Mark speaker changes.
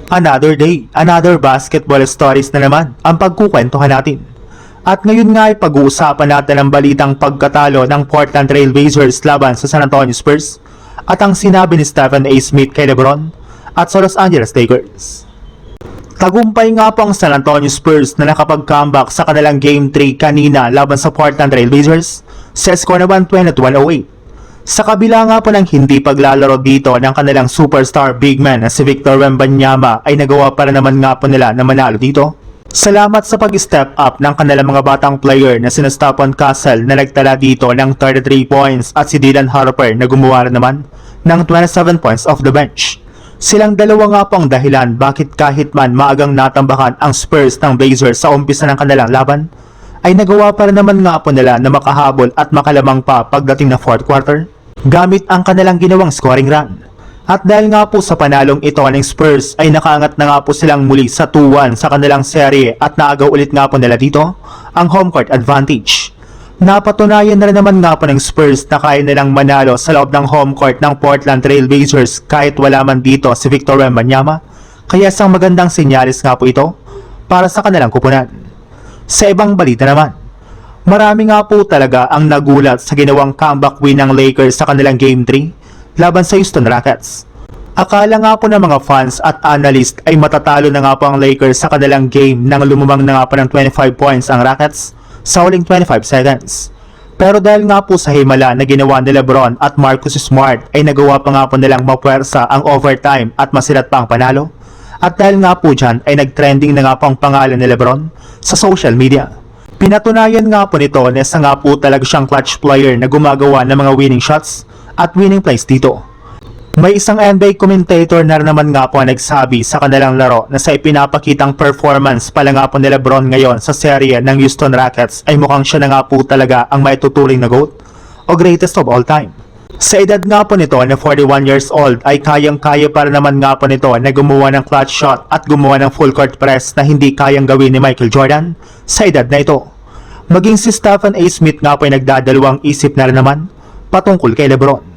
Speaker 1: Another day, another basketball stories na naman ang pagkukwentuhan natin. At ngayon nga ay pag-uusapan natin ang balitang pagkatalo ng Portland Trail Blazers laban sa San Antonio Spurs at ang sinabi ni Stephen A. Smith kay LeBron at sa Los Angeles Lakers. Tagumpay nga po ang San Antonio Spurs na nakapag-comeback sa kanilang Game 3 kanina laban sa Portland Trail Blazers sa score na 120-108. Sa kabila nga po ng hindi paglalaro dito ng kanilang superstar big man na si Victor Wembanyama ay nagawa para naman nga po nila na manalo dito. Salamat sa pag-step up ng kanilang mga batang player na sina Stephon Castle na nagtala dito ng 33 points at si Dylan Harper na gumawa naman ng 27 points off the bench. Silang dalawa nga po ang dahilan bakit kahit man maagang natambakan ang Spurs ng Blazers sa umpisa ng kanilang laban, ay nagawa para naman nga po nila na makahabol at makalamang pa pagdating na fourth quarter gamit ang kanilang ginawang scoring run. At dahil nga po sa panalong ito ng Spurs ay nakaangat na nga po silang muli sa 2-1 sa kanilang serye at naagaw ulit nga po nila dito ang home court advantage. Napatunayan na rin naman nga po ng Spurs na kaya nilang manalo sa loob ng home court ng Portland Trail Blazers kahit wala man dito si Victor Wembanyama, kaya isang magandang senyalis nga po ito para sa kanilang kupunan. Sa ibang balita naman, marami nga po talaga ang nagulat sa ginawang comeback win ng Lakers sa kanilang Game 3 laban sa Houston Rockets. Akala nga po ng mga fans at analyst ay matatalo na nga po ang Lakers sa kanilang game nang lumamang na nga po ng 25 points ang Rockets sa huling 25 seconds. Pero dahil nga po sa himala na ginawa ni LeBron at Marcus Smart ay nagawa pa nga po nilang mapuwersa ang overtime at masilat pa ang panalo. At dahil nga po dyan ay nagtrending na nga po ang pangalan ni LeBron sa social media. Pinatunayan nga po nito na isa nga po talaga siyang clutch player na gumagawa ng mga winning shots at winning plays dito. May isang NBA commentator na naman nga po nagsabi sa kanilang laro na sa ipinapakitang performance pala nga po ni LeBron ngayon sa serye ng Houston Rockets ay mukhang siya na nga po talaga ang maituturing na GOAT o greatest of all time. Sa edad nga po nito na 41 years old ay kayang-kaya para naman nga po nito na gumawa ng clutch shot at gumawa ng full court press na hindi kayang gawin ni Michael Jordan sa edad na ito. Maging si Stephen A. Smith nga po ay nagdadalawang isip na rin naman patungkol kay LeBron.